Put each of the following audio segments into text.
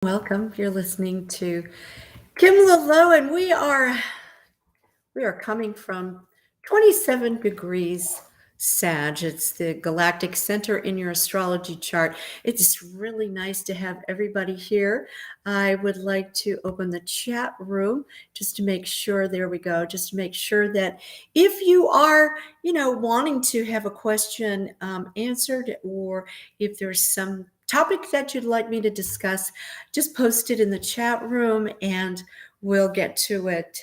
Welcome. You're listening to Kim Lalo, and we are coming from 27 degrees Sag. It's the Galactic Center in your astrology chart. It's really nice to have everybody here. I would like to open the chat room just to make sure, there we go, just to make sure that if you are, wanting to have a question answered, or if there's some topic that you'd like me to discuss, just post it in the chat room and we'll get to it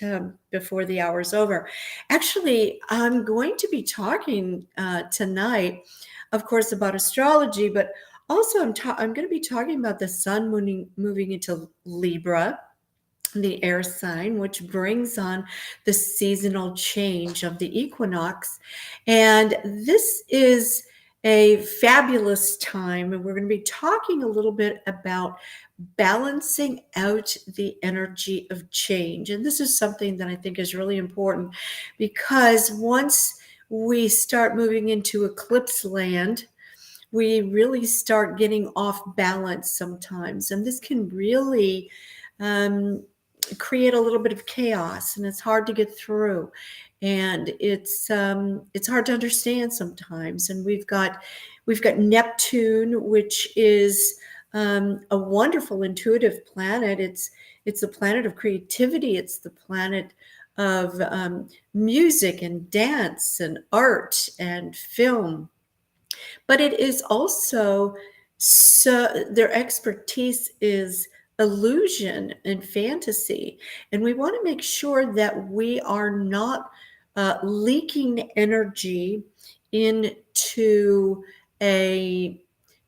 before the hour's over. Actually, I'm going to be talking tonight, of course, about astrology, but also I'm going to be talking about the sun moving into Libra, the air sign, which brings on the seasonal change of the equinox. And this is a fabulous time. And we're going to be talking a little bit about balancing out the energy of change. And this is something that I think is really important, because once we start moving into eclipse land, we really start getting off balance sometimes. And this can really create a little bit of chaos, and it's hard to get through, and it's hard to understand sometimes. And we've got Neptune, which is a wonderful intuitive planet. It's the planet of creativity. It's the planet of music and dance and art and film. But it is also, so their expertise is illusion and fantasy. And we want to make sure that we are not leaking energy into a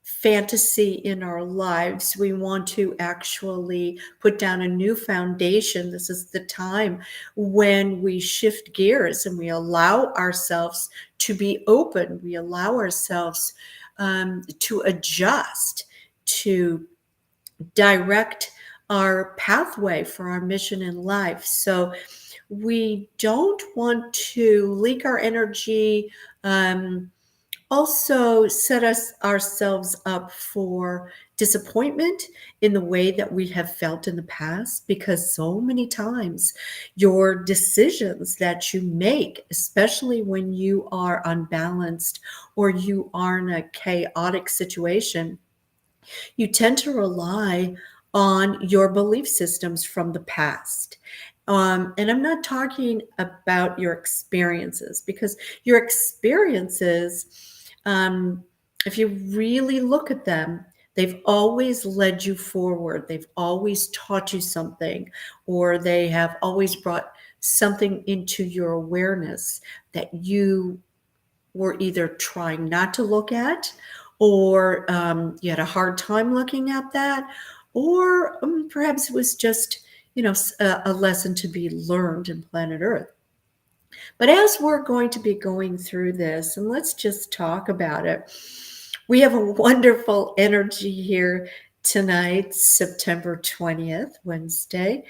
fantasy in our lives. We want to actually put down a new foundation. This is the time when we shift gears and we allow ourselves to be open. We allow ourselves to adjust, to direct our pathway for our mission in life. So we don't want to leak our energy, also set ourselves up for disappointment in the way that we have felt in the past, because so many times your decisions that you make, especially when you are unbalanced or you are in a chaotic situation, you tend to rely on your belief systems from the past. And I'm not talking about your experiences, because your experiences, if you really look at them, they've always led you forward. They've always taught you something, or they have always brought something into your awareness that you were either trying not to look at, or you had a hard time looking at that, or perhaps it was just, a lesson to be learned in planet Earth. But as we're going to be going through this, and let's just talk about it, we have a wonderful energy here tonight, September 20th, Wednesday.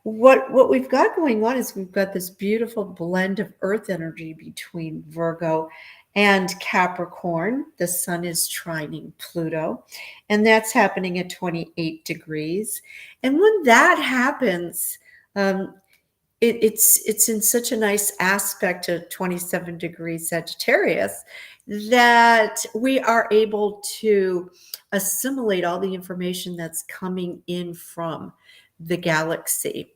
What we've got going on is we've got this beautiful blend of earth energy between Virgo and Capricorn. The sun is trining Pluto, and that's happening at 28 degrees. And when that happens, it's in such a nice aspect to 27 degrees Sagittarius that we are able to assimilate all the information that's coming in from the galaxy,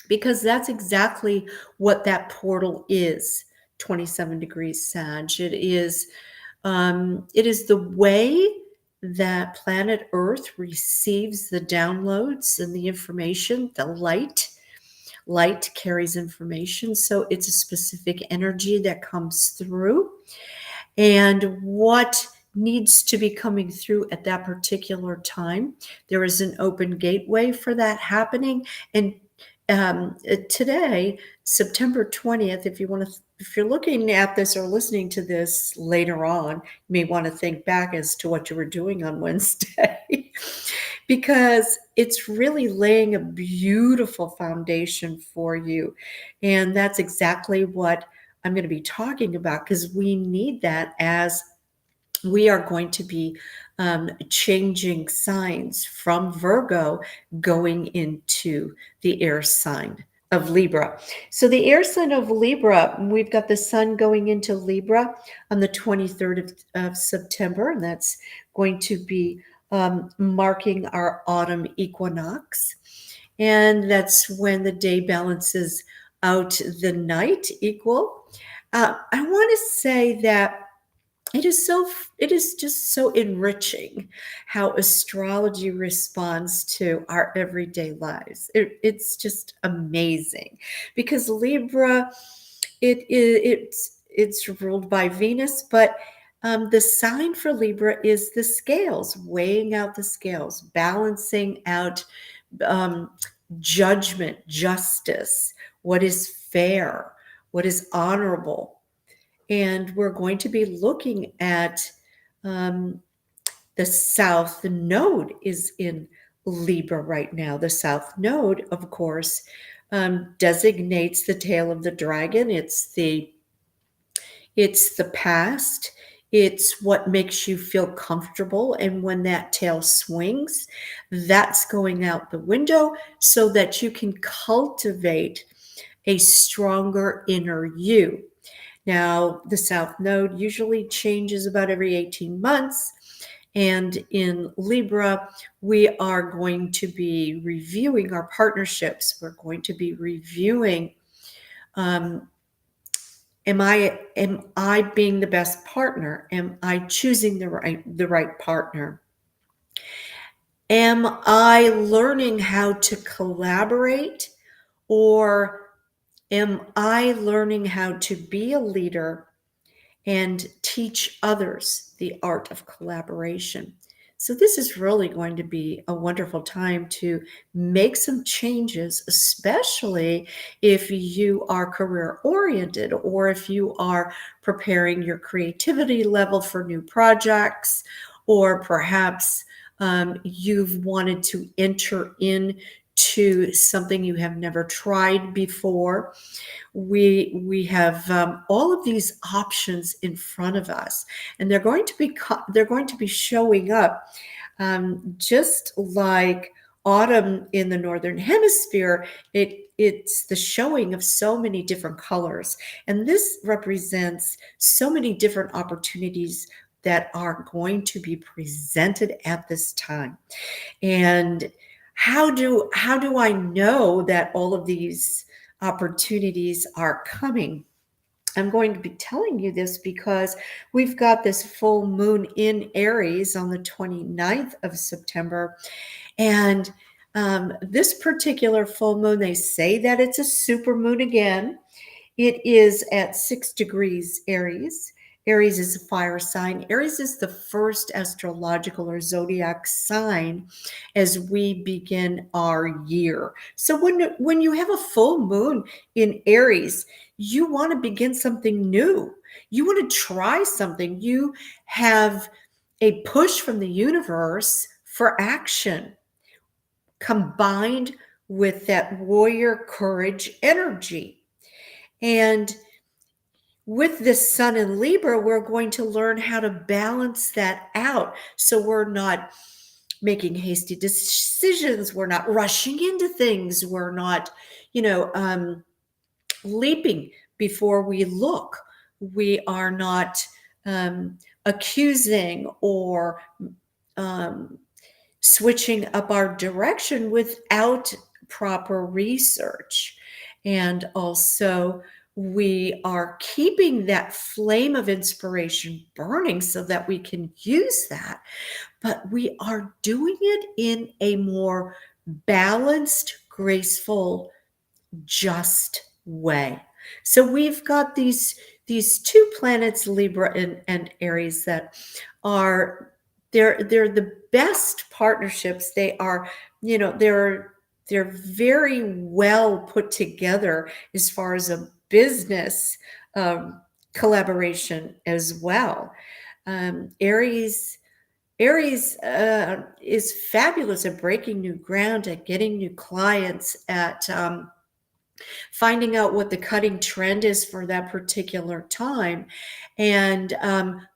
because that's exactly what that portal is. 27 degrees Sag. It is the way that planet Earth receives the downloads and the information, the light. Light carries information, so it's a specific energy that comes through. And what needs to be coming through at that particular time, there is an open gateway for that happening. And today, September 20th, if you're looking at this or listening to this later on, you may want to think back as to what you were doing on Wednesday, because it's really laying a beautiful foundation for you. And that's exactly what I'm going to be talking about, because we need that as we are going to be changing signs from Virgo going into the air sign of Libra. So the air sign of Libra, we've got the sun going into Libra on the 23rd of September, and that's going to be marking our autumn equinox. And that's when the day balances out the night equal. I want to say that it is just so enriching how astrology responds to our everyday lives. It's just amazing because Libra, it's ruled by Venus, but the sign for Libra is the scales, weighing out the scales, balancing out um, judgment, justice, what is fair, what is honorable. And we're going to be looking at um, the South Node is in Libra right now. The South Node, of course, designates the tail of the dragon. It's the past. It's what makes you feel comfortable. And when that tail swings, that's going out the window so that you can cultivate a stronger inner you. Now, the South Node usually changes about every 18 months. And in Libra, we are going to be reviewing our partnerships. We're going to be reviewing am I being the best partner? Am I choosing the right partner? Am I learning how to collaborate, or am I learning how to be a leader and teach others the art of collaboration? So this is really going to be a wonderful time to make some changes, especially if you are career oriented or if you are preparing your creativity level for new projects, or perhaps you've wanted to enter into something you have never tried before. We have all of these options in front of us, and they're going to be showing up just like autumn in the northern hemisphere. It's the showing of so many different colors, and this represents so many different opportunities that are going to be presented at this time. And how do I know that all of these opportunities are coming? I'm going to be telling you this because we've got this full moon in Aries on the 29th of September. And this particular full moon, they say that it's a super moon again. It is at 6 degrees Aries. Aries is a fire sign. Aries is the first astrological or zodiac sign as we begin our year. So when you have a full moon in Aries, you want to begin something new. You want to try something. You have a push from the universe for action combined with that warrior courage energy. And with this sun in Libra, we're going to learn how to balance that out. So we're not making hasty decisions. We're not rushing into things. We're not, leaping before we look. We are not accusing or switching up our direction without proper research. And also, we are keeping that flame of inspiration burning so that we can use that, but we are doing it in a more balanced, graceful, just way. So we've got these two planets, Libra and Aries, that are they're the best partnerships. They are, they're very well put together as far as a business collaboration as well. Aries is fabulous at breaking new ground, at getting new clients, at finding out what the cutting trend is for that particular time, and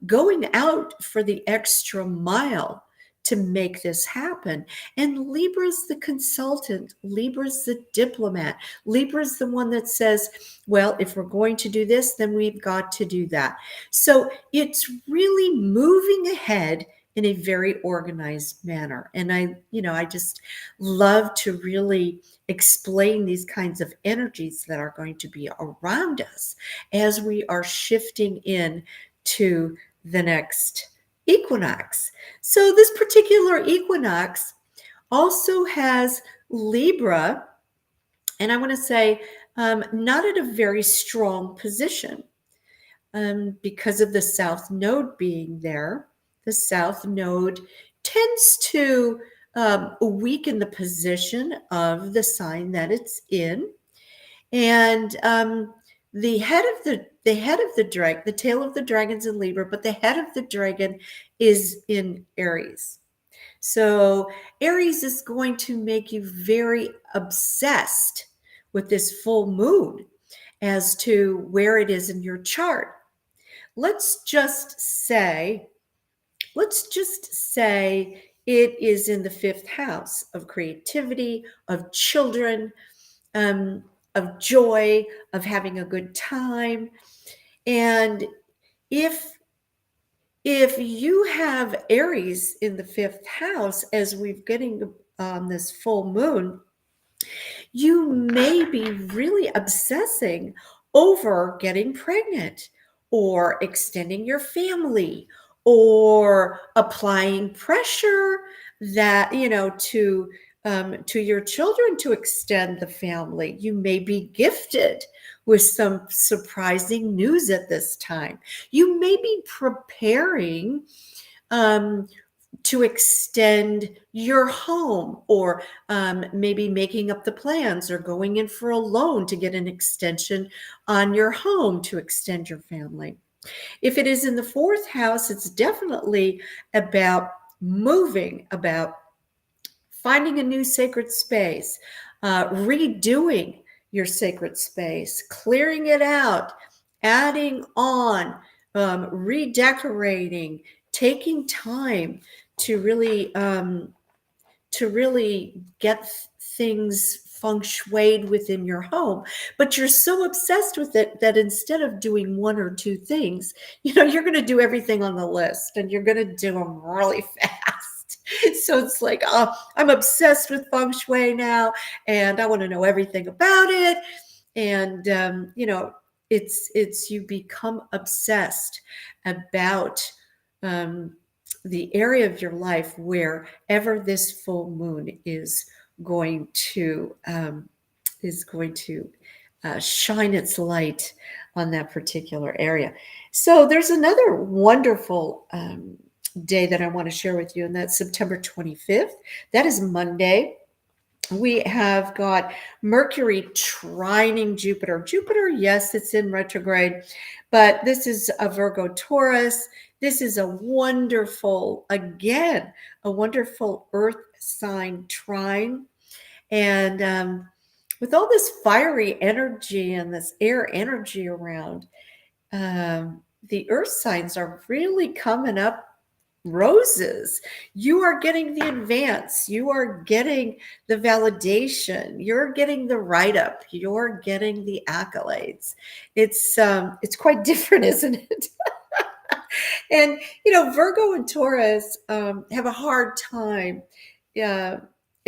going out for the extra mile to make this happen. And Libra's the consultant, Libra's the diplomat, Libra's the one that says, well, if we're going to do this, then we've got to do that. So it's really moving ahead in a very organized manner. And I just love to really explain these kinds of energies that are going to be around us as we are shifting in to the next equinox. So this particular equinox also has Libra, and I want to say not at a very strong position because of the South Node being there. The South Node tends to weaken the position of the sign that it's in, and the head of the dragon, the tail of the dragon's in Libra, but the head of the dragon is in Aries. So Aries is going to make you very obsessed with this full moon as to where it is in your chart. Let's just say it is in the 5th house of creativity, of children, of joy, of having a good time. And if you have Aries in the 5th house, as we're getting this full moon, you may be really obsessing over getting pregnant or extending your family or applying pressure that, to your children to extend the family. You may be gifted with some surprising news at this time. You may be preparing to extend your home, or maybe making up the plans or going in for a loan to get an extension on your home to extend your family. If it is in the 4th house, it's definitely about moving, about finding a new sacred space, redoing your sacred space, clearing it out, adding on, redecorating, taking time to really get things feng shuied within your home. But you're so obsessed with it that instead of doing 1 or 2 things, you're going to do everything on the list, and you're going to do them really fast. So it's like, oh, I'm obsessed with feng shui now, and I want to know everything about it. And it's you become obsessed about the area of your life wherever this full moon is going to shine its light on that particular area. So there's another wonderful day that I want to share with you, and that's September 25th. That is Monday. We have got Mercury trining Jupiter. Jupiter, yes, it's in retrograde, but this is a Virgo Taurus. This is a wonderful earth sign trine. And with all this fiery energy and this air energy around, the earth signs are really coming up roses. You are getting the advance. You are getting the validation. You're getting the write-up. You're getting the accolades. It's quite different, isn't it? And Virgo and Taurus have a hard time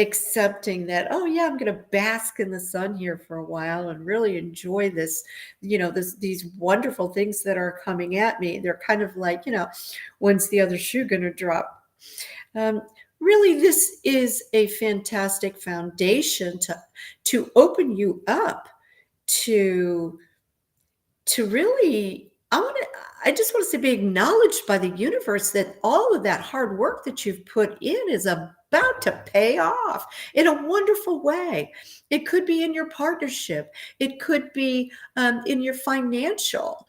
accepting that, oh yeah, I'm going to bask in the sun here for a while and really enjoy this, these wonderful things that are coming at me. They're kind of like, when's the other shoe going to drop? Really, this is a fantastic foundation to open you up to really, I just want to be acknowledged by the universe that all of that hard work that you've put in is about to pay off in a wonderful way. It could be in your partnership. It could be in your financial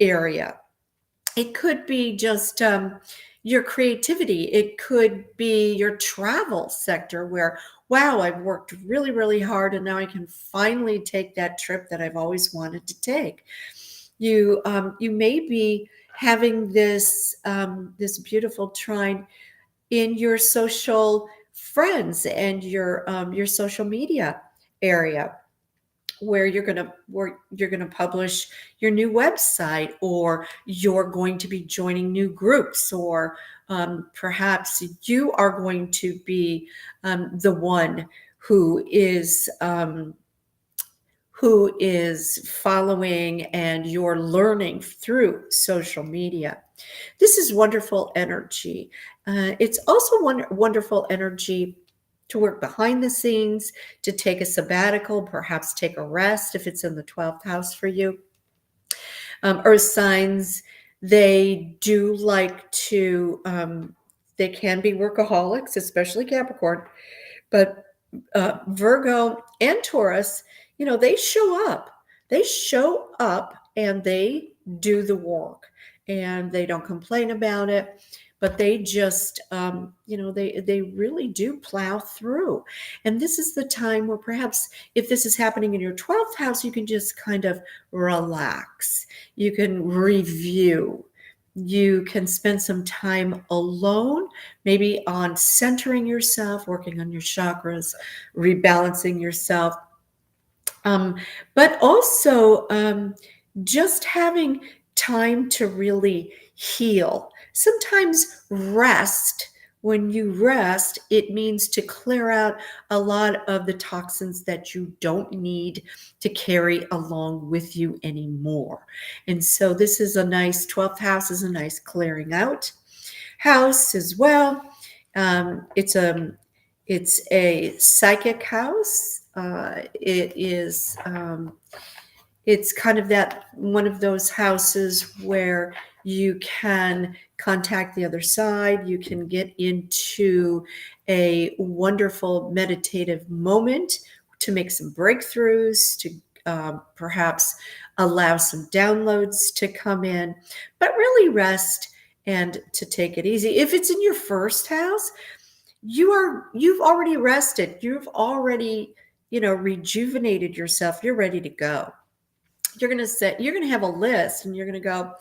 area. It could be just your creativity. It could be your travel sector where, wow, I've worked really, really hard and now I can finally take that trip that I've always wanted to take. You may be having this beautiful trine in your social friends and your social media area, where you're going to publish your new website, or you're going to be joining new groups, or perhaps you are going to be the one who is following, and you're learning through social media. This is wonderful energy. It's also wonderful energy to work behind the scenes, to take a sabbatical, perhaps take a rest if it's in the 12th house for you. Earth signs, they do like to, they can be workaholics, especially Capricorn, but Virgo and Taurus, they show up. They show up and they do the work, and they don't complain about it, but they just, they really do plow through. And this is the time where perhaps if this is happening in your 12th house, you can just kind of relax. You can review. You can spend some time alone, maybe on centering yourself, working on your chakras, rebalancing yourself, but also just having time to really heal. Sometimes rest, when you rest, it means to clear out a lot of the toxins that you don't need to carry along with you anymore. And so this is a nice, 12th house is a nice clearing out house as well. It's a psychic house. It's kind of that one of those houses where you can contact the other side. You can get into a wonderful meditative moment to make some breakthroughs, to perhaps allow some downloads to come in, but really rest and to take it easy. If it's in your first house, you've already rested. You've already, rejuvenated yourself. You're ready to go. You're going to have a list, and you're going to go,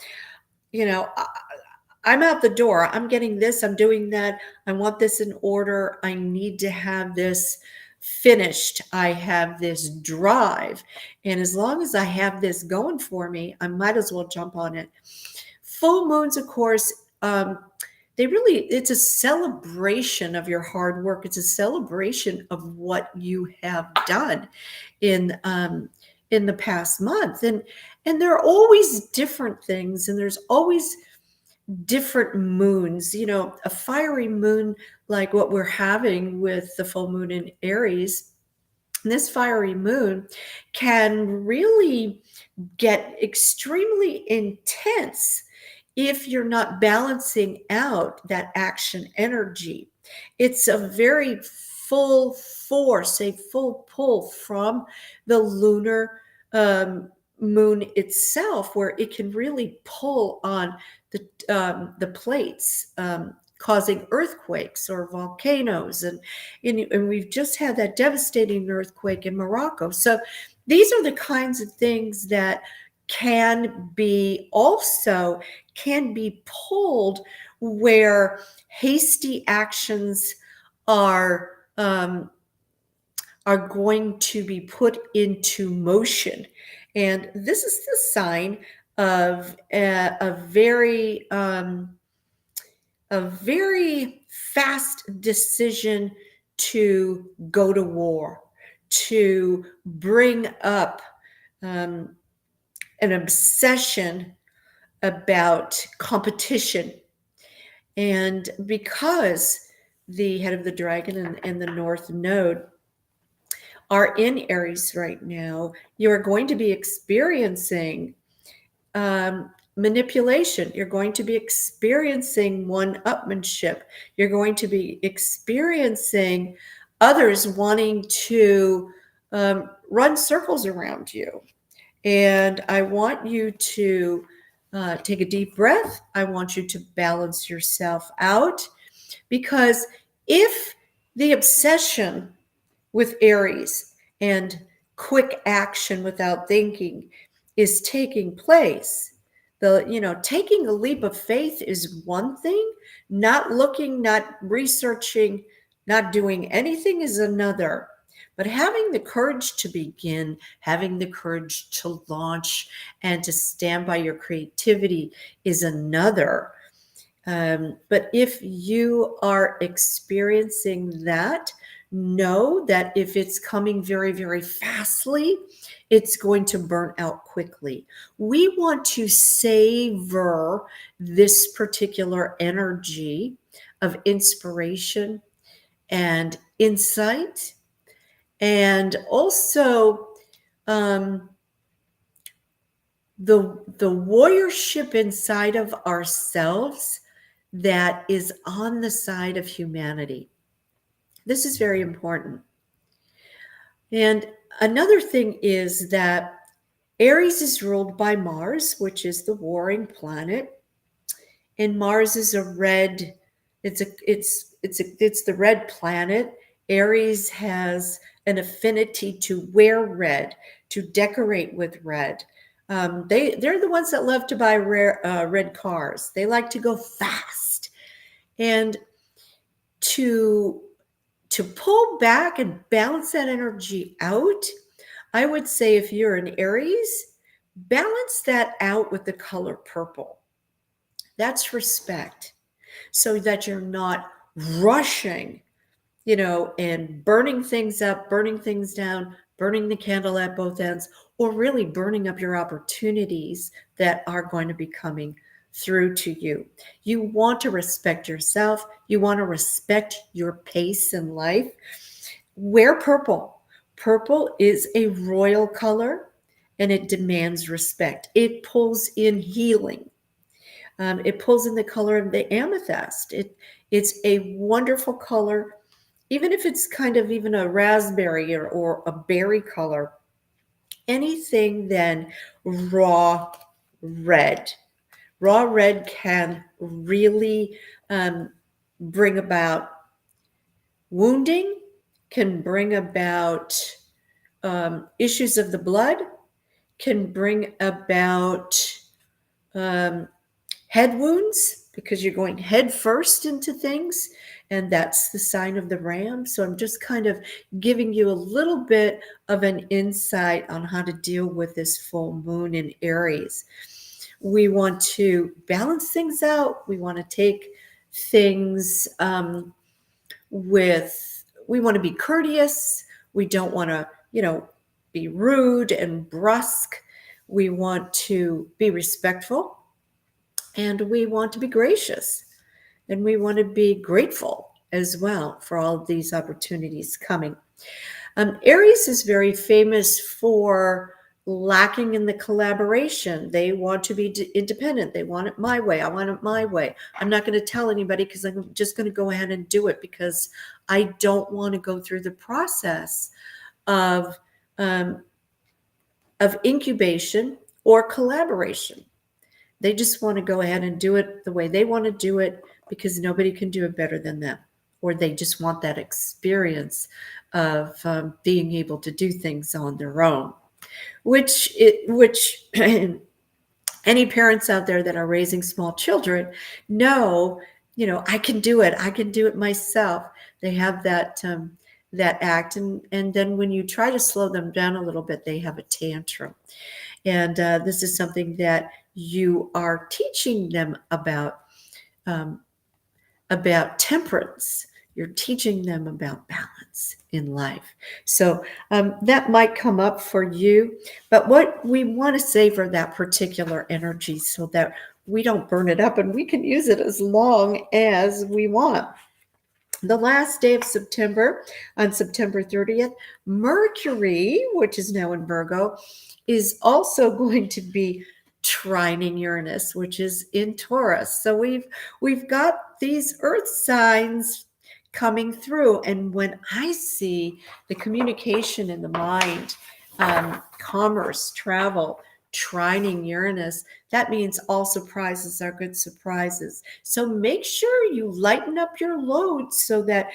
I'm out the door. I'm getting this. I'm doing that. I want this in order. I need to have this finished. I have this drive. And as long as I have this going for me, I might as well jump on it. Full moons, of course, it's a celebration of your hard work. It's a celebration of what you have done in the past month. And there are always different things, and there's always different moons, a fiery moon like what we're having with the full moon in Aries. This fiery moon can really get extremely intense if you're not balancing out that action energy. It's a very full force, a full pull from the lunar moon itself, where it can really pull on the plates, causing earthquakes or volcanoes. And we've just had that devastating earthquake in Morocco. So these are the kinds of things that can be pulled, where hasty actions are going to be put into motion. And this is the sign of a very fast decision to go to war, to bring up an obsession about competition. And because the head of the dragon and the North Node are in Aries right now, you are going to be experiencing manipulation. You're going to be experiencing one-upmanship. You're going to be experiencing others wanting to run circles around you. And I want you to take a deep breath. I want you to balance yourself out, because if the obsession with Aries and quick action without thinking is taking place, taking a leap of faith is one thing. Not looking, not researching, not doing anything is another. But having the courage to begin, having the courage to launch and to stand by your creativity is another. But if you are experiencing that, know that if it's coming very, very fastly, it's going to burn out quickly. We want to savor this particular energy of inspiration and insight, and also um, the warriorship inside of ourselves that is on the side of humanity. This is very important. And another thing is that Aries is ruled by Mars, which is the warring planet, and Mars is a red. It's the red planet. Aries has an affinity to wear red, to decorate with red. They're the ones that love to buy red cars. They like to go fast, and to pull back and balance that energy out, I would say if you're an Aries, balance that out with the color purple. That's respect, so that you're not rushing, and burning things up, burning things down, burning the candle at both ends, or really burning up your opportunities that are going to be coming through to you. You want to respect yourself. You want to respect your pace in life. Wear purple. Purple is a royal color and it demands respect. It pulls in healing. It pulls in the color of the amethyst. It's a wonderful color, even if it's kind of even a raspberry or a berry color. Anything then raw red. Raw red can really bring about wounding, can bring about issues of the blood, can bring about head wounds because you're going head first into things, and that's the sign of the ram. So I'm just kind of giving you a little bit of an insight on how to deal with this full moon in Aries. We want to balance things out. We want to take things we want to be courteous. We don't want to, be rude and brusque. We want to be respectful, and we want to be gracious, and we want to be grateful as well for all of these opportunities coming. Aries is very famous for lacking in the collaboration. They want to be independent. They want it my way. I want it my way. I'm not going to tell anybody because I'm just going to go ahead and do it because I don't want to go through the process of incubation or collaboration. They just want to go ahead and do it the way they want to do it because nobody can do it better than them, or they just want that experience of being able to do things on their own, which any parents out there that are raising small children know, I can do it. I can do it myself. They have that act. And then when you try to slow them down a little bit, they have a tantrum. And this is something that you are teaching them about temperance. You're teaching them about balance in life. So that might come up for you, but what we want to savor that particular energy so that we don't burn it up and we can use it as long as we want. The last day of September, on September 30th, Mercury, which is now in Virgo, is also going to be trining Uranus, which is in Taurus. So we've got these earth signs coming through. And when I see the communication in the mind, commerce, travel, trining Uranus, that means all surprises are good surprises. So make sure you lighten up your load so that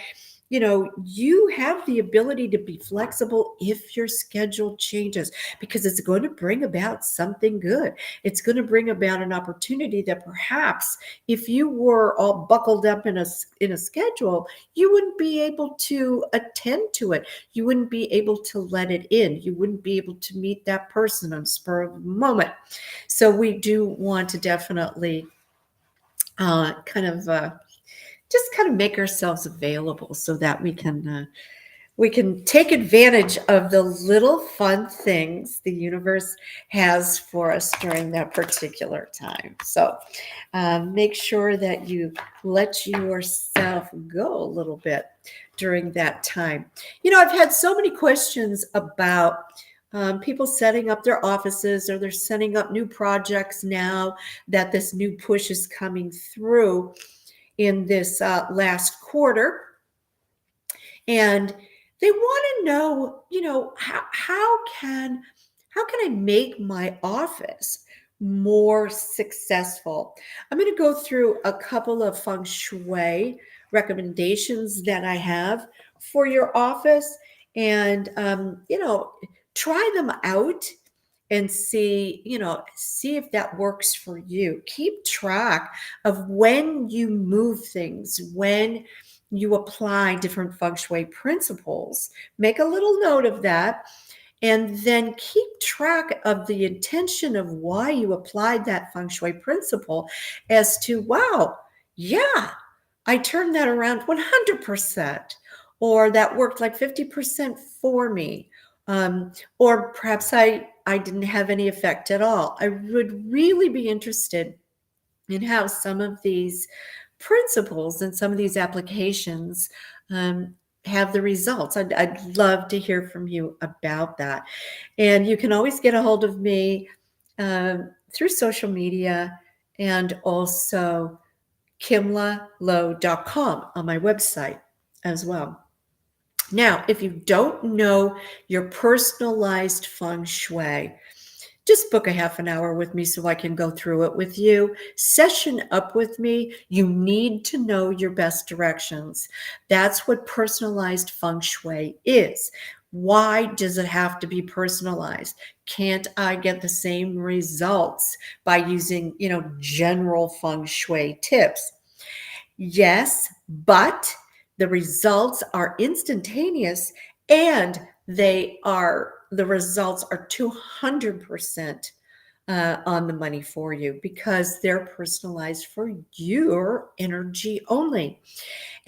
you have the ability to be flexible if your schedule changes, because it's going to bring about something good. It's going to bring about an opportunity that perhaps if you were all buckled up in a schedule, you wouldn't be able to attend to it. You wouldn't be able to let it in. You wouldn't be able to meet that person on spur of the moment. So we do want to definitely just kind of make ourselves available so that we can take advantage of the little fun things the universe has for us during that particular time. So make sure that you let yourself go a little bit during that time. I've had so many questions about people setting up their offices, or they're setting up new projects now that this new push is coming through in this last quarter. And they want to know, how can I make my office more successful? I'm going to go through a couple of feng shui recommendations that I have for your office, and try them out and see if that works for you. Keep track of when you move things, when you apply different feng shui principles. Make a little note of that, and then keep track of the intention of why you applied that feng shui principle, as to, wow, yeah, I turned that around 100%, or that worked like 50% for me. Or perhaps I didn't have any effect at all. I would really be interested in how some of these principles and some of these applications have the results. I'd love to hear from you about that. And you can always get a hold of me through social media, and also kimlalow.com on my website as well. Now, if you don't know your personalized feng shui, just book a half an hour with me so I can go through it with you. Session up with me. You need to know your best directions. That's what personalized feng shui is. Why does it have to be personalized? Can't I get the same results by using, general feng shui tips? Yes, but the results are instantaneous, and the results are 200% on the money for you, because they're personalized for your energy only.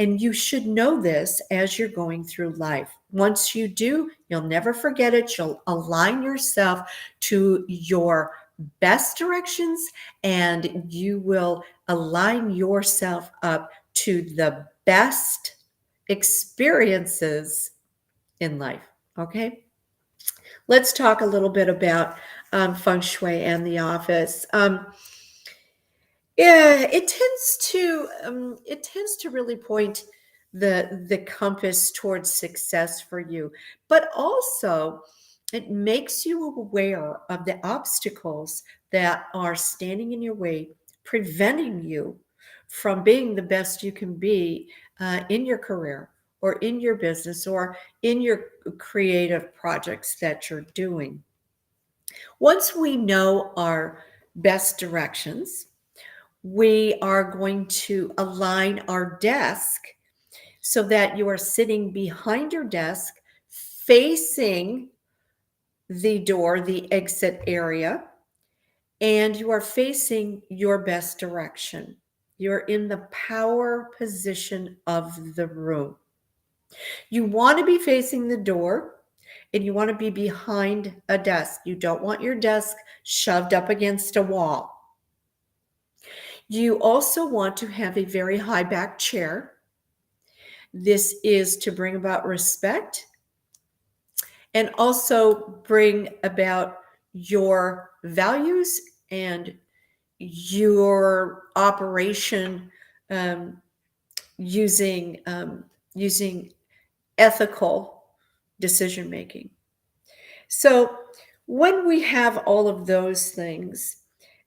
And you should know this as you're going through life. Once you do, you'll never forget it. You'll align yourself to your best directions, and you will align yourself up to the best experiences in life. Okay? Let's talk a little bit about feng shui and the office. Yeah, it tends to really point the compass towards success for you, but also it makes you aware of the obstacles that are standing in your way, preventing you from being the best you can be in your career, or in your business, or in your creative projects that you're doing. Once we know our best directions, we are going to align our desk so that you are sitting behind your desk, facing the door, the exit area, and you are facing your best direction. You're in the power position of the room. You want to be facing the door, and you want to be behind a desk. You don't want your desk shoved up against a wall. You also want to have a very high back chair. This is to bring about respect, and also bring about your values and your operation, um, using ethical decision making. So when we have all of those things,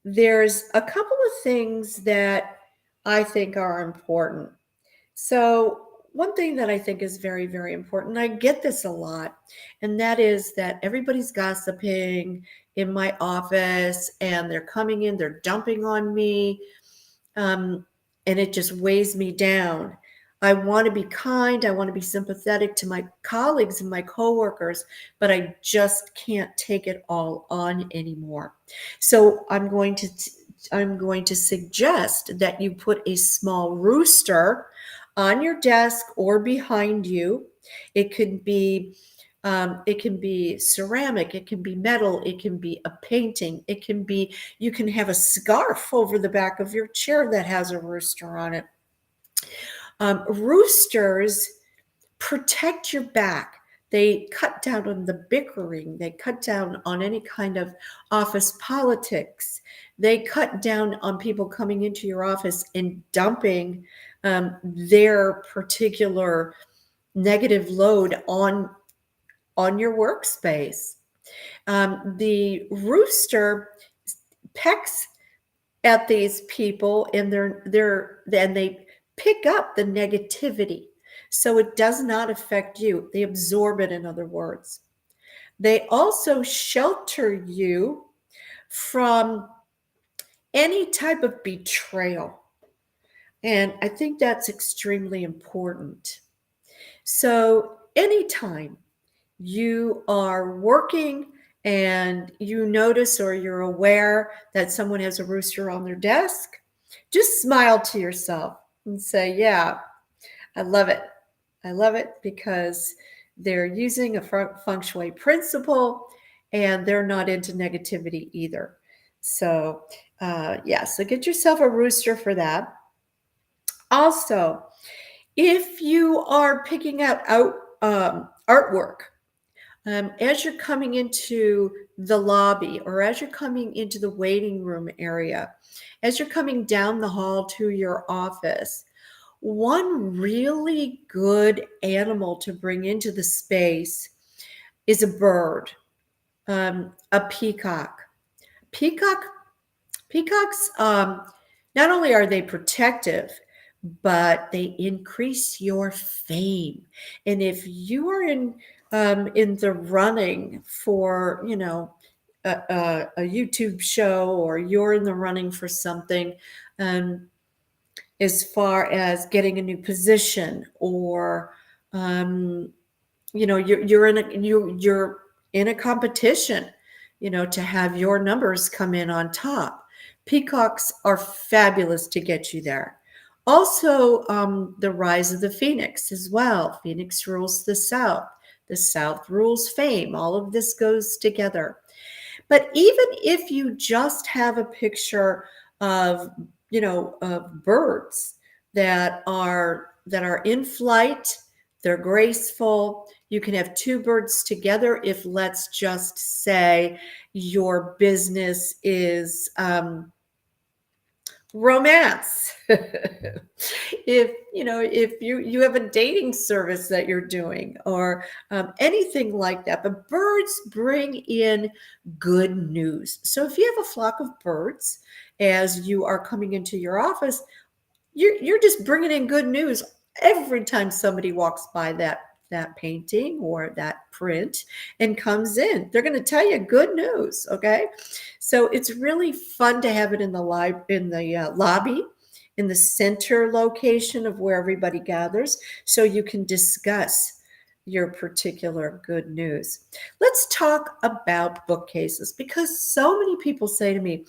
there's a couple of things that I think are important. So one thing that I think is very, very important, I get this a lot, and that is that everybody's gossiping in my office and they're coming in, they're dumping on me, um, and it just weighs me down. I want to be kind, I want to be sympathetic to my colleagues and my coworkers, but I just can't take it all on anymore. So I'm going to suggest that you put a small rooster on your desk or behind you. It could be it can be ceramic, it can be metal, it can be a painting, it can be, you can have a scarf over the back of your chair that has a rooster on it. Roosters protect your back. They cut down on the bickering. They cut down on any kind of office politics. They cut down on people coming into your office and dumping their particular negative load on your workspace. The rooster pecks at these people, and they pick up the negativity, so it does not affect you. They absorb it, in other words. They also shelter you from any type of betrayal, and I think that's extremely important. So anytime you are working and you notice or you're aware that someone has a rooster on their desk, just smile to yourself and say, yeah, I love it. I love it because they're using a feng shui principle and they're not into negativity either. So, yeah, so get yourself a rooster for that. Also, if you are picking out artwork, as you're coming into the lobby or as you're coming into the waiting room area, as you're coming down the hall to your office, one really good animal to bring into the space is a bird, a peacock. Peacock Peacocks, not only are they protective, but they increase your fame. And if you are in the running for, a YouTube show, or you're in the running for something, um, as far as getting a new position, or um, you're in a competition, to have your numbers come in on top. Peacocks are fabulous to get you there. Also, the rise of the phoenix as well. Phoenix rules the south. The south rules fame. All of this goes together. But even if you just have a picture of, of birds that are in flight, they're graceful. You can have two birds together if, let's just say, your business is romance. If you have a dating service that you're doing, or anything like that. But birds bring in good news. So if you have a flock of birds as you are coming into your office, you're just bringing in good news every time somebody walks by that painting or that print and comes in. They're going to tell you good news. Okay, so it's really fun to have it in the lobby, in the center location of where everybody gathers, so you can discuss your particular good news. Let's talk about bookcases, because so many people say to me,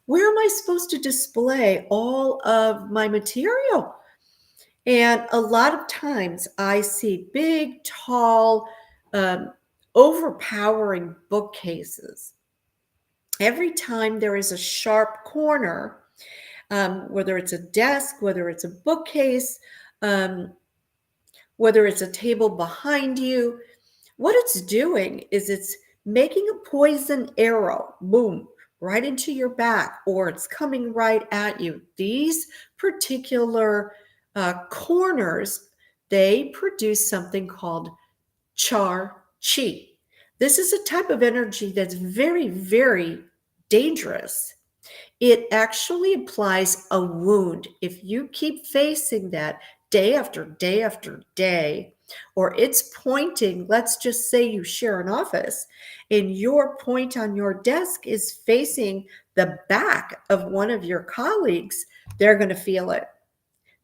where am I supposed to display all of my material? And a lot of times I see big, tall, um, overpowering bookcases. Every time there is a sharp corner, whether it's a desk, whether it's a bookcase, um, whether it's a table behind you, what it's doing is it's making a poison arrow, boom, right into your back, or it's coming right at you. These particular corners, they produce something called char chi. This is a type of energy that's very, very dangerous. It actually implies a wound. If you keep facing that day after day after day, or it's pointing, let's just say you share an office and your point on your desk is facing the back of one of your colleagues, they're going to feel it.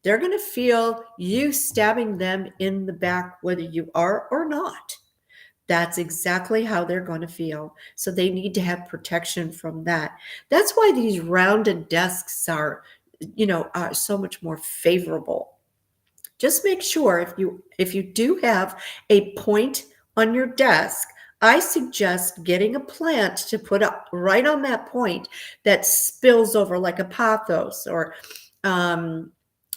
They're going to feel you stabbing them in the back, whether you are or not. That's exactly how they're going to feel. So they need to have protection from that. That's why these rounded desks are, so much more favorable. Just make sure if you do have a point on your desk, I suggest getting a plant to put up right on that point that spills over, like a pothos um,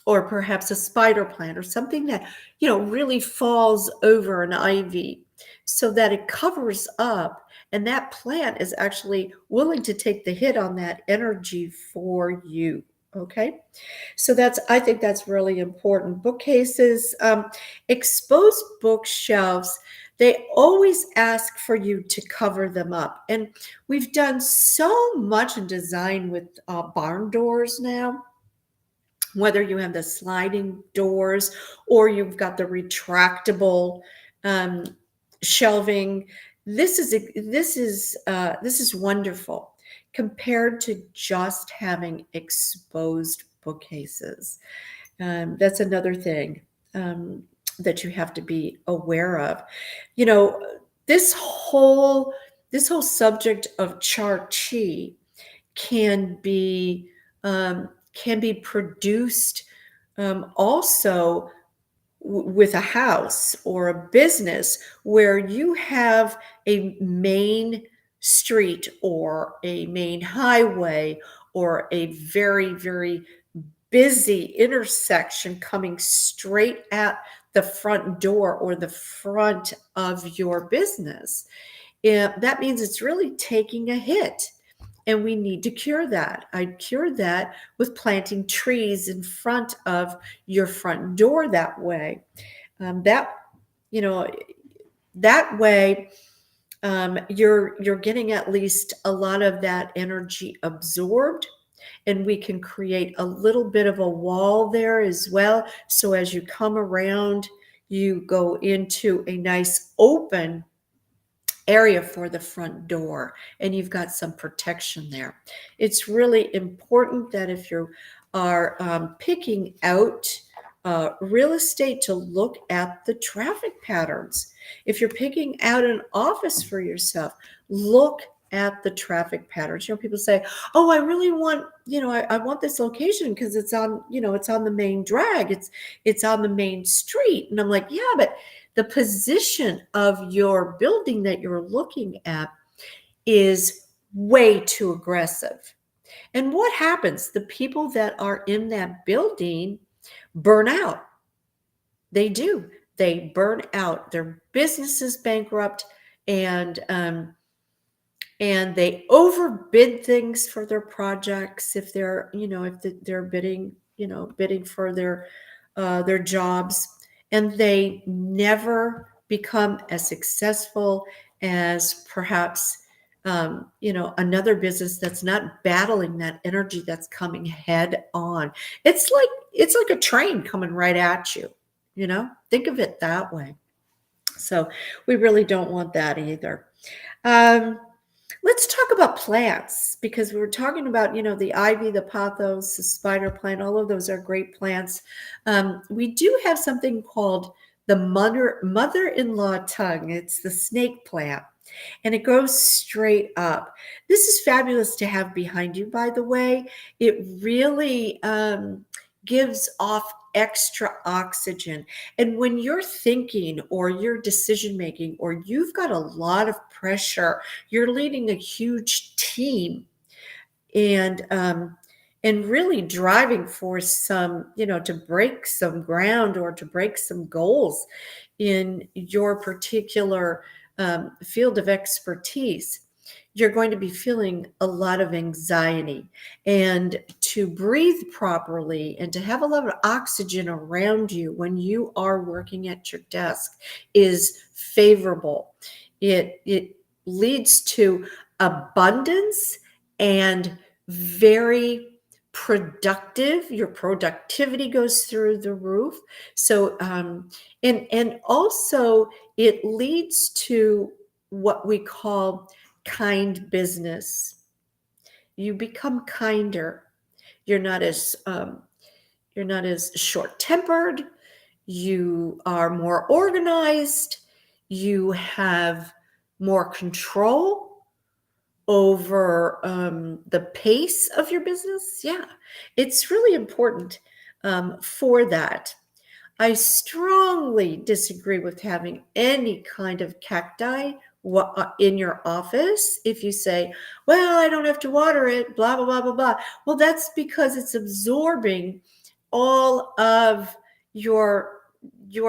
or perhaps a spider plant or something that really falls over an ivy, so that it covers up and that plant is actually willing to take the hit on that energy for you. Okay. So I think that's really important. Bookcases, exposed bookshelves, they always ask for you to cover them up. And we've done so much in design with barn doors now, whether you have the sliding doors or you've got the retractable um, shelving. This is wonderful compared to just having exposed bookcases. That's another thing that you have to be aware of. You know, this whole subject of Chi can be produced also with a house or a business where you have a main street or a main highway or a very, very busy intersection coming straight at the front door or the front of your business. That means it's really taking a hit. And we need to cure that. I cured that with planting trees in front of your front door that way. That, you know, that way you're getting at least a lot of that energy absorbed, and we can create a little bit of a wall there as well. So as you come around, you go into a nice open area for the front door and you've got some protection there. It's really important that if you are picking out real estate, to look at the traffic patterns. If you're picking out an office for yourself, look at the traffic patterns. People say, oh, I really want, I want this location because it's on, it's on the main drag. It's on the main street. And I'm like, yeah, but the position of your building that you're looking at is way too aggressive. And what happens? The people that are in that building burn out. They do. They burn out. Their business is bankrupt, and they overbid things for their projects if they're, they're bidding for their jobs, and they never become as successful as perhaps another business that's not battling that energy that's coming head on. It's like a train coming right at you. Think of it that way. So we really don't want that either. Um, Let's talk about plants, because we were talking about, the ivy, the pothos, the spider plant. All of those are great plants. We do have something called the mother-in-law tongue. It's the snake plant, and it goes straight up. This is fabulous to have behind you, by the way. It really gives off extra oxygen. And when you're thinking or you're decision making, or you've got a lot of pressure, you're leading a huge team, and really driving for some, to break some ground or to break some goals in your particular field of expertise, you're going to be feeling a lot of anxiety. And to breathe properly and to have a lot of oxygen around you when you are working at your desk is favorable. It leads to abundance and very productive. Your productivity goes through the roof. So, and also it leads to what we call kind business. You become kinder. You're not as short-tempered. You are more organized. You have more control over the pace of your business. Yeah, it's really important for that. I strongly disagree with having any kind of cacti in your office. If you say, well, I don't have to water it, blah, blah, blah, blah, blah. Well, that's because it's absorbing all of your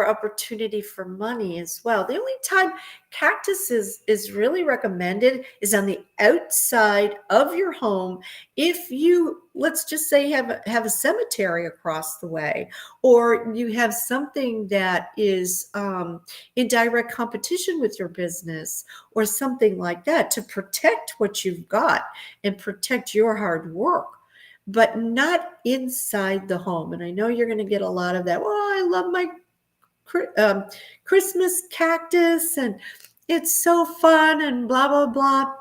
opportunity for money as well. The only time cactus is really recommended is on the outside of your home. If you, let's just say, have a cemetery across the way, or you have something that is in direct competition with your business or something like that, to protect what you've got and protect your hard work, but not inside the home. And I know you're going to get a lot of that. Well, I love my Christmas cactus and it's so fun and blah, blah, blah.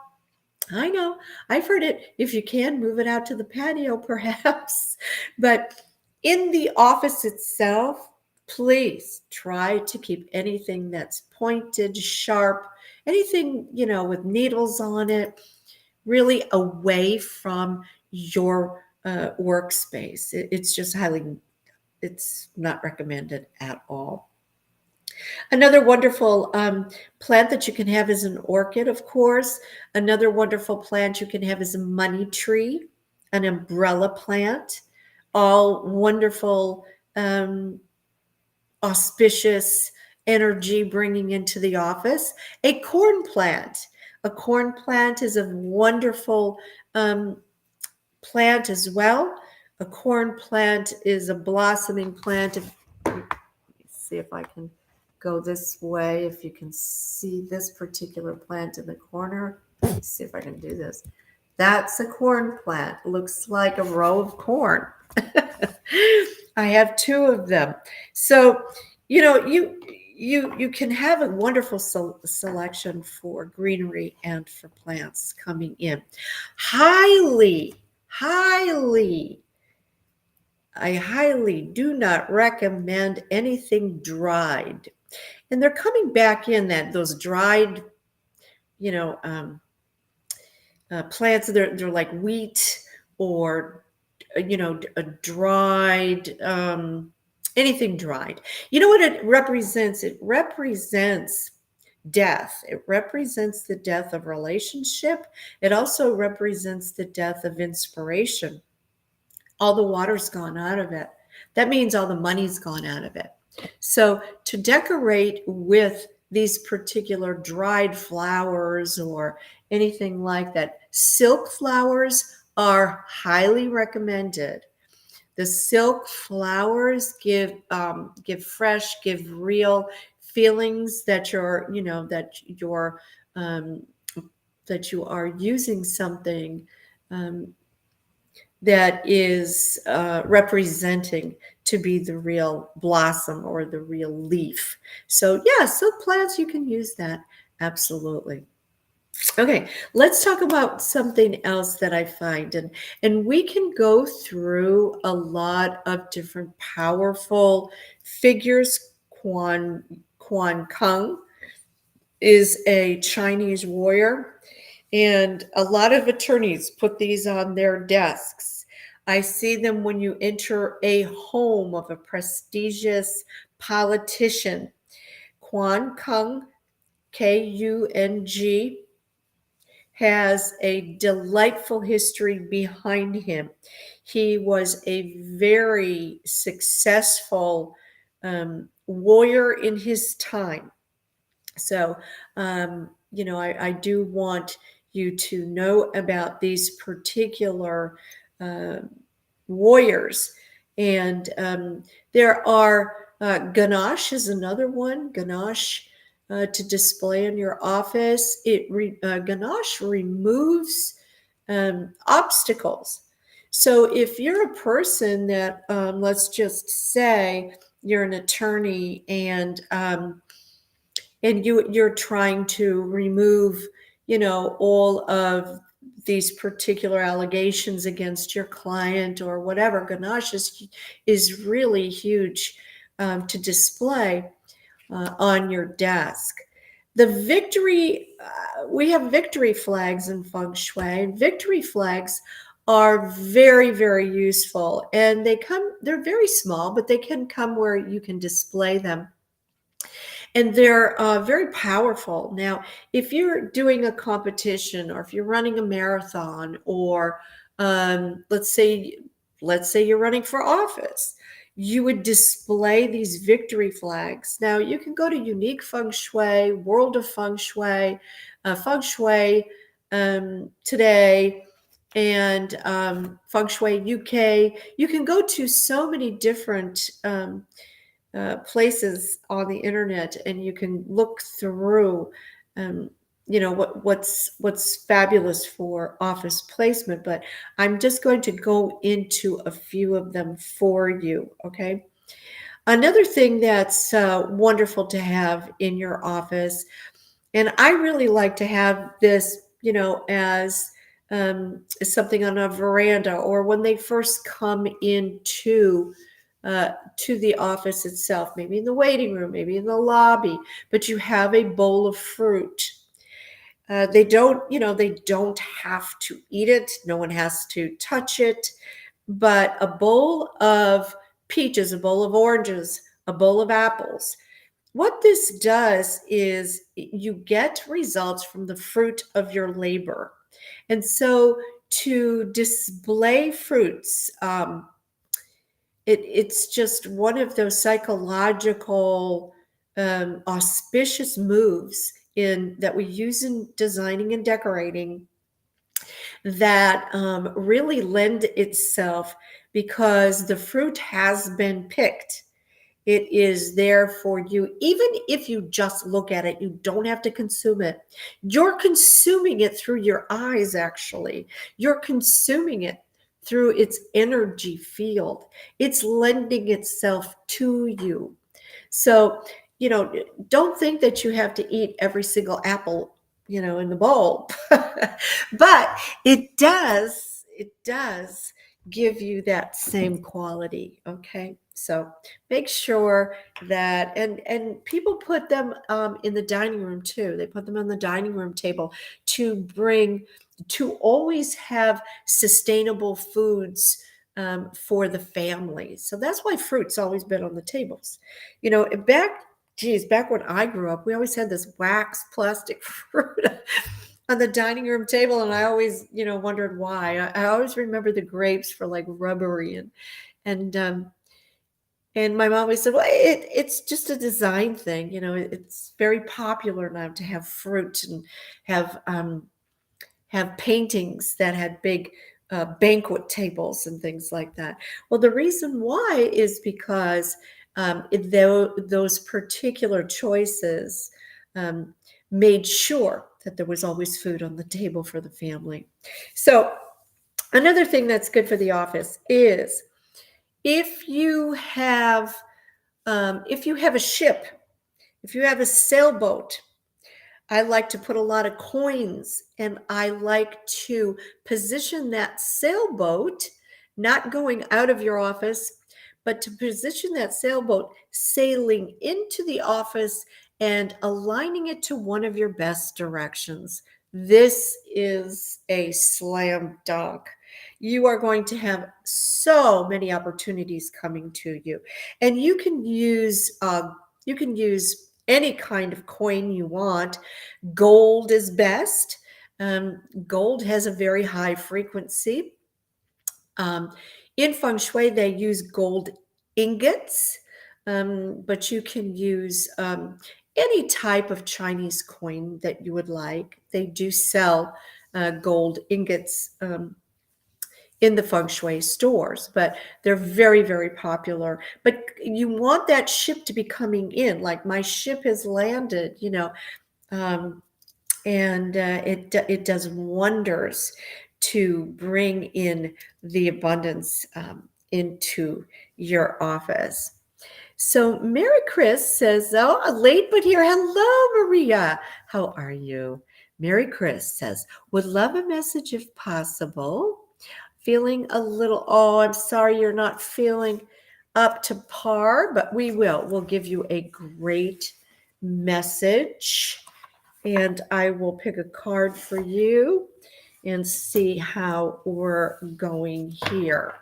I know, I've heard it. If you can, move it out to the patio perhaps. But in the office itself, please try to keep anything that's pointed, sharp, anything, with needles on it, really away from your workspace. It's not recommended at all. Another wonderful plant that you can have is an orchid, of course. Another wonderful plant you can have is a money tree, an umbrella plant, all wonderful, auspicious energy bringing into the office. A corn plant. A corn plant is a wonderful plant as well. A corn plant is a blossoming plant. See if I can go this way, if you can see this particular plant in the corner. Let's see if I can do this. That's a corn plant. Looks like a row of corn. I have two of them. So, you can have a wonderful selection for greenery and for plants coming in. I highly do not recommend anything dried. And they're coming back in those dried, plants. They're like wheat or, a dried, anything dried. You know what it represents? It represents death. It represents the death of relationship. It also represents the death of inspiration. All the water's gone out of it. That means all the money's gone out of it. So to decorate with these particular dried flowers or anything like that, silk flowers are highly recommended. The silk flowers give fresh, give real feelings that that you are using something that is representing to be the real blossom or the real leaf. So yeah, silk plants, you can use that. Absolutely. Okay, let's talk about something else that I find. And we can go through a lot of different powerful figures. Quan Kung is a Chinese warrior, and a lot of attorneys put these on their desks. I see them when you enter a home of a prestigious politician. Quan Kung, Kung, has a delightful history behind him. He was a very successful warrior in his time. So, I do want you to know about these particular warriors. And there are Ganesh is another one. Ganesh to display in your office. Ganesh removes obstacles. So if you're a person that, let's just say you're an attorney and you're trying to remove, all of these particular allegations against your client or whatever, ganache is really huge to display on your desk. The victory, we have victory flags in feng shui. Victory flags are very, very useful, and they're very small, but they can come where you can display them, and they're very powerful. Now, if you're doing a competition, or if you're running a marathon, or let's say you're running for office, you would display these victory flags. Now, you can go to Unique Feng Shui, World of Feng Shui Today, and Feng Shui UK. You can go to so many different places on the internet, and you can look through what's fabulous for office placement. But I'm just going to go into a few of them for you. Okay, another thing that's wonderful to have in your office, and I really like to have this, as something on a veranda, or when they first come into to the office itself, maybe in the waiting room, maybe in the lobby, but you have a bowl of fruit. They don't have to eat it. No one has to touch it, but a bowl of peaches, a bowl of oranges, a bowl of apples. What this does is you get results from the fruit of your labor. And so to display fruits, it's just one of those psychological auspicious moves in that we use in designing and decorating that really lend itself, because the fruit has been picked. It is there for you. Even if you just look at it, you don't have to consume it. You're consuming it through your eyes, actually. You're consuming it through its energy field. It's lending itself to you. So, don't think that you have to eat every single apple, in the bowl. But it does give you that same quality. Okay. So make sure that, and people put them in the dining room too. They put them on the dining room table to always have sustainable foods for the family. So that's why fruit's always been on the tables. Back when I grew up, we always had this wax plastic fruit on the dining room table, and I always, wondered why. I always remember the grapes for like rubbery, and my mom always said, well, it's just a design thing. It's very popular now to have fruit and have paintings that had big banquet tables and things like that. Well, the reason why is because those particular choices made sure that there was always food on the table for the family. So another thing that's good for the office is if you have a ship, if you have a sailboat, I like to put a lot of coins, and I like to position that sailboat, not going out of your office, but to position that sailboat sailing into the office and aligning it to one of your best directions. This is a slam dunk. You are going to have so many opportunities coming to you, and you can use any kind of coin you want. Gold is best. Gold has a very high frequency. Um, in feng shui, they use gold ingots, but you can use any type of Chinese coin that you would like. They do sell gold ingots in the feng shui stores, but they're very, very popular. But you want that ship to be coming in, like my ship has landed, and it does wonders to bring in the abundance into your office. So Mary Chris says, oh, late but here. Hello, Maria. How are you? Mary Chris says, would love a message if possible. Feeling a little, oh, I'm sorry you're not feeling up to par, but we will. We'll give you a great message. And I will pick a card for you and see how we're going here.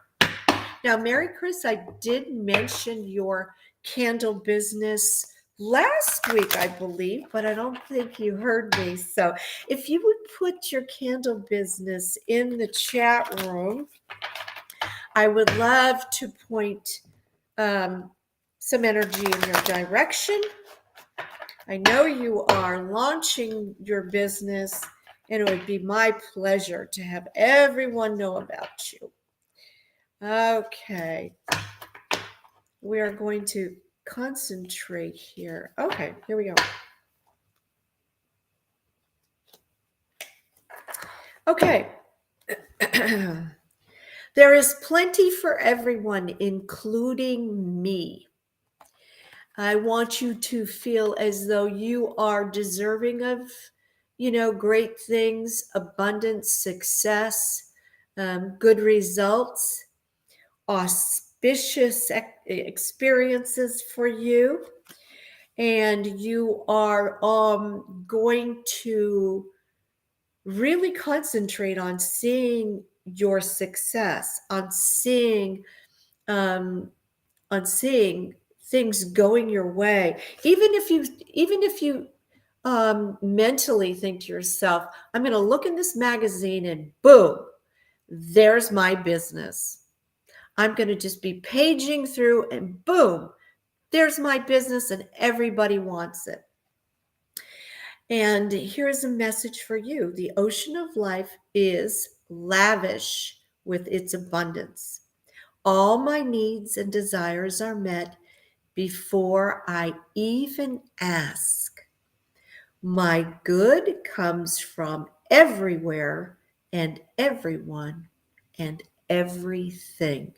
Now, Mary Chris, I did mention your candle business last week, I believe, but I don't think you heard me. So if you would put your candle business in the chat room, I would love to point some energy in your direction. I know you are launching your business, and it would be my pleasure to have everyone know about you. Okay. We are going to concentrate here. Okay, here we go. Okay. There is plenty for everyone, including me. I want you to feel as though you are deserving of, great things, abundance, success, good results, auspicious experiences for you. And you are going to really concentrate on seeing your success, on seeing things going your way. Even if you mentally think to yourself, I'm going to look in this magazine and boom, there's my business. I'm going to just be paging through and boom, there's my business and everybody wants it. And here's a message for you. The ocean of life is lavish with its abundance. All my needs and desires are met before I even ask. My good comes from everywhere and everyone and everything.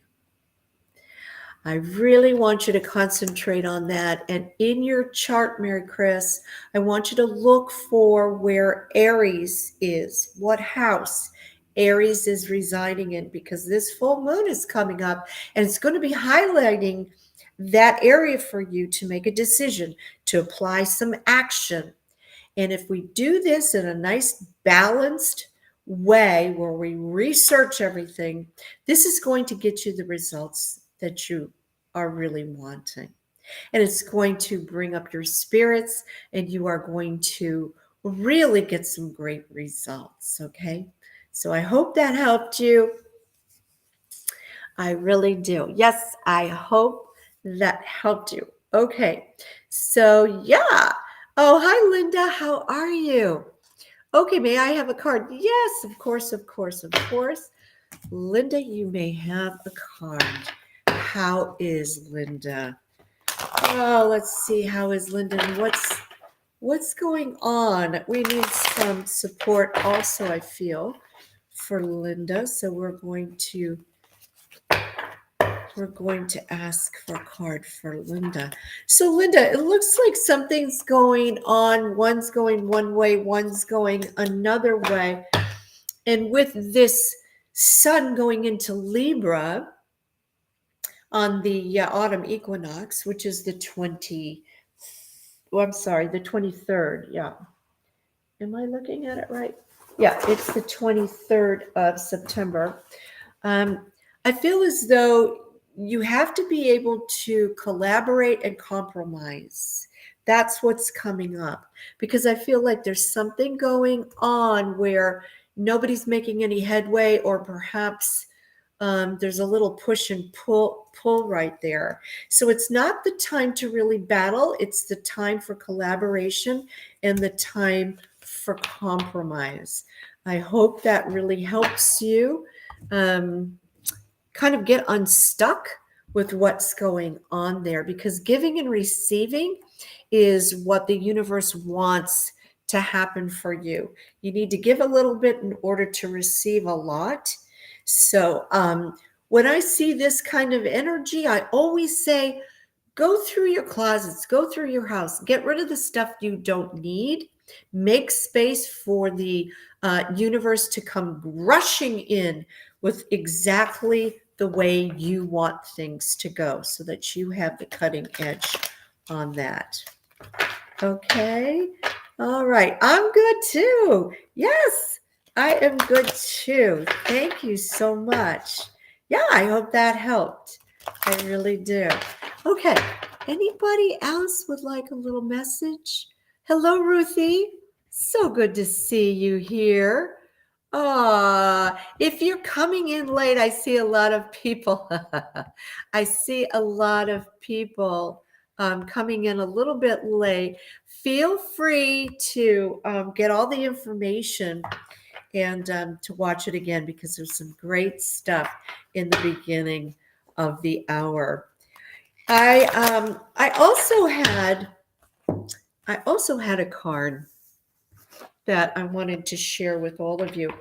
I really want you to concentrate on that. And in your chart, Mary Chris, I want you to look for where Aries is, what house Aries is residing in, because this full moon is coming up and it's going to be highlighting that area for you to make a decision, to apply some action. And if we do this in a nice balanced way where we research everything, this is going to get you the results that you are really wanting. And it's going to bring up your spirits and you are going to really get some great results. Okay. So I hope that helped you. I really do. Yes, I hope that helped you. Okay. So yeah. Oh, hi, Linda. How are you? Okay, may I have a card? Yes, of course, of course, of course. Linda, you may have a card. How is Linda? Oh, let's see. How is Linda? What's going on? We need some support also, I feel, for Linda. So we're going to ask for a card for Linda. So Linda, it looks like something's going on. One's going one way, one's going another way. And with this sun going into Libra on the autumn equinox, which is the 23rd. Yeah. Am I looking at it right? Yeah, it's the 23rd of September. I feel as though you have to be able to collaborate and compromise. That's what's coming up, because I feel like there's something going on where nobody's making any headway, or perhaps there's a little push and pull right there. So it's not the time to really battle. It's the time for collaboration and the time for compromise. I hope that really helps you kind of get unstuck with what's going on there, because giving and receiving is what the universe wants to happen for you. You need to give a little bit in order to receive a lot. So when I see this kind of energy, I always say, go through your closets, go through your house, get rid of the stuff you don't need, make space for the universe to come rushing in with exactly the way you want things to go so that you have the cutting edge on that. Okay. All right. I'm good too. Yes, I am good too. Thank you so much. Yeah, I hope that helped. I really do. Okay. Anybody else would like a little message? Hello, Ruthie. So good to see you here. If you're coming in late, I see a lot of people. I see a lot of people coming in a little bit late. Feel free to get all the information and to watch it again because there's some great stuff in the beginning of the hour. I also had a card that I wanted to share with all of you.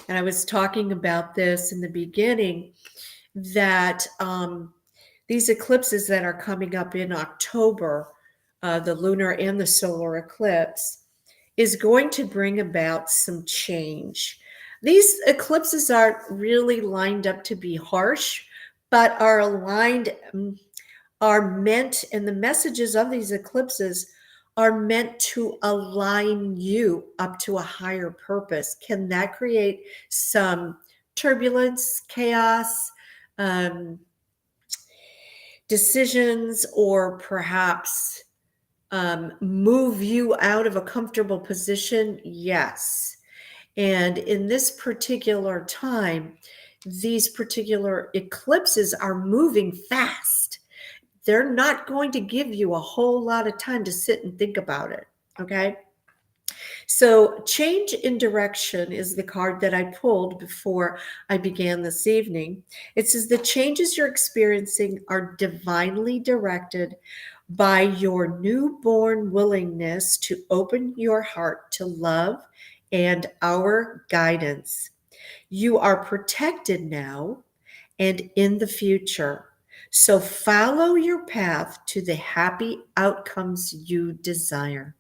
And I was talking about this in the beginning that these eclipses that are coming up in October, the lunar and the solar eclipse, is going to bring about some change. These eclipses aren't really lined up to be harsh, but are meant, and the messages of these eclipses are meant to align you up to a higher purpose. Can that create some turbulence, chaos, decisions, or perhaps move you out of a comfortable position? Yes. And in this particular time, these particular eclipses are moving fast. They're not going to give you a whole lot of time to sit and think about it. Okay. So change in direction is the card that I pulled before I began this evening. It says the changes you're experiencing are divinely directed by your newborn willingness to open your heart to love and our guidance. You are protected now and in the future. So follow your path to the happy outcomes you desire.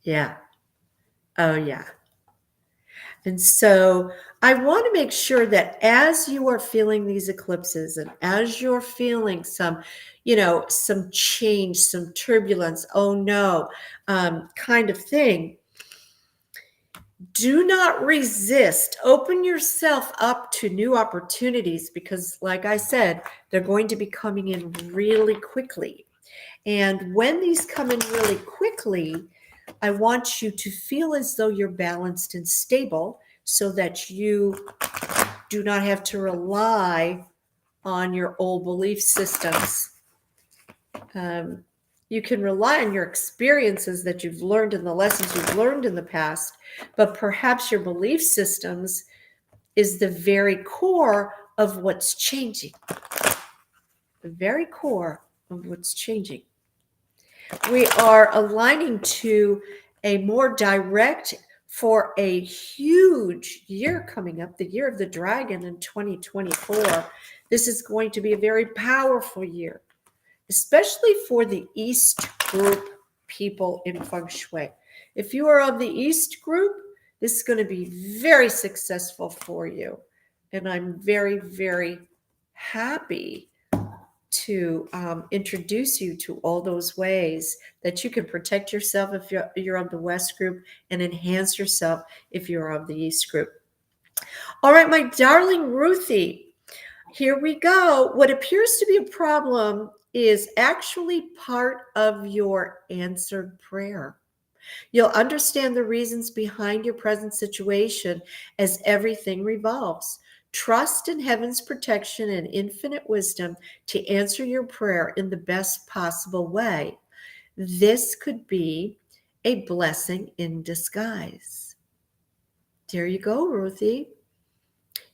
Yeah. Oh, yeah. And so I want to make sure that as you are feeling these eclipses and as you're feeling some, some change, some turbulence, oh no, kind of thing, do not resist. Open yourself up to new opportunities because, like I said, they're going to be coming in really quickly. And when these come in really quickly, I want you to feel as though you're balanced and stable so that you do not have to rely on your old belief systems. You can rely on your experiences that you've learned and the lessons you've learned in the past, but perhaps your belief systems is the very core of what's changing. The very core of what's changing. We are aligning to a more direct for a huge year coming up, the year of the dragon in 2024. This is going to be a very powerful year, especially for the East group people in Feng Shui. If you are of the East group, this is going to be very successful for you. And I'm very, very happy to introduce you to all those ways that you can protect yourself if you're of the West group and enhance yourself if you're of the East group. All right, my darling Ruthie, here we go. What appears to be a problem is actually part of your answered prayer. You'll understand the reasons behind your present situation as everything revolves. Trust in heaven's protection and infinite wisdom to answer your prayer in the best possible way. This could be a blessing in disguise. There you go, Ruthie.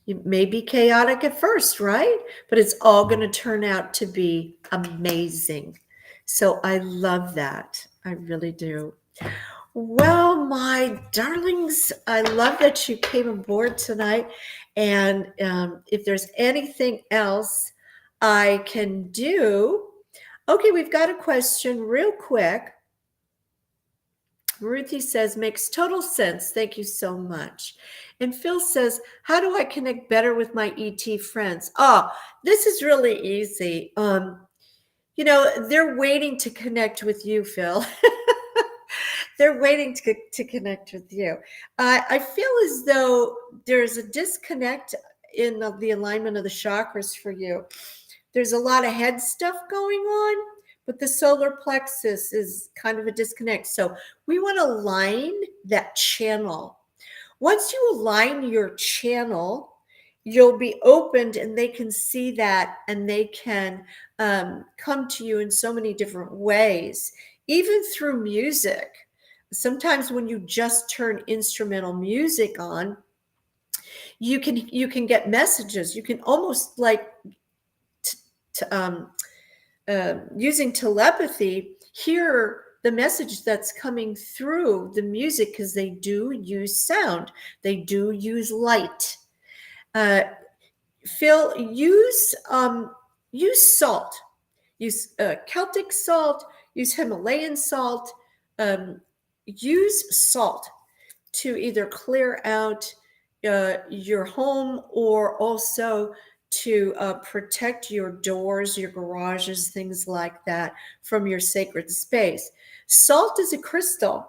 It may be chaotic at first, right? But it's all going to turn out to be amazing. So I love that. I really do. Well, my darlings, I love that you came aboard tonight. And if there's anything else I can do, okay, we've got a question real quick. Ruthie says, makes total sense. Thank you so much. And Phil says, how do I connect better with my ET friends? Oh, this is really easy. They're waiting to connect with you, Phil. They're waiting to connect with you. I feel as though there's a disconnect in the alignment of the chakras for you. There's a lot of head stuff going on, but the solar plexus is kind of a disconnect. So we want to align that channel. Once you align your channel, you'll be opened and they can see that, and they can come to you in so many different ways, even through music. Sometimes when you just turn instrumental music on, you can get messages. You can almost like using telepathy hear the message that's coming through the music, because they do use sound, they do use light. Phil, use salt, use Celtic salt, use Himalayan salt, use salt to either clear out your home, or also to protect your doors, your garages, things like that from your sacred space. Salt is a crystal.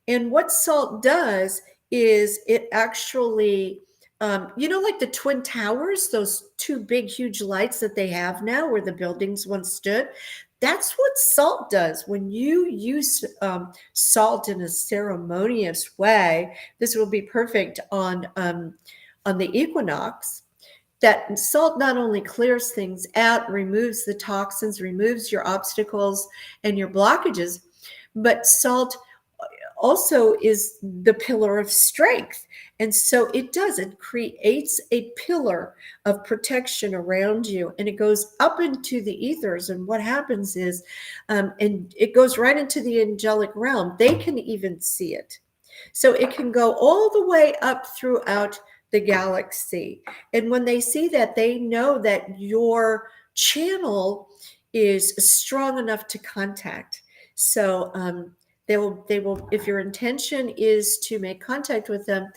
And what salt does is it actually, like the Twin Towers, those two big, huge lights that they have now where the buildings once stood. That's what salt does. When you use salt in a ceremonious way, this will be perfect on the equinox. That salt not only clears things out, removes the toxins, removes your obstacles and your blockages, but salt also is the pillar of strength. And so it creates a pillar of protection around you, and it goes up into the ethers. And what happens is, and it goes right into the angelic realm. They can even see it. So it can go all the way up throughout the galaxy. And when they see that, they know that your channel is strong enough to contact. So they will, if your intention is to make contact with them,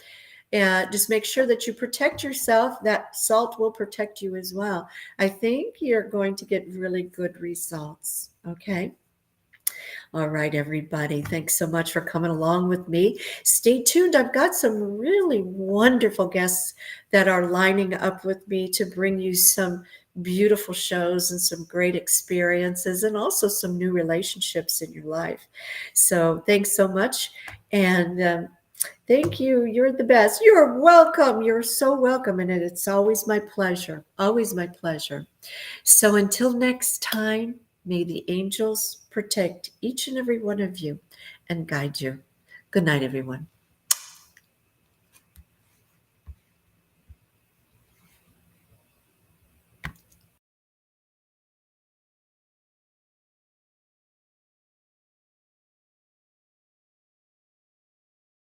just make sure that you protect yourself. That salt will protect you as well. I think you're going to get really good results. Okay. All right, everybody. Thanks so much for coming along with me. Stay tuned. I've got some really wonderful guests that are lining up with me to bring you some beautiful shows and some great experiences, and also some new relationships in your life. So thanks so much. And thank you. You're the best. You're welcome. You're so welcome. And it's always my pleasure. Always my pleasure. So until next time, may the angels protect each and every one of you and guide you. Good night, everyone.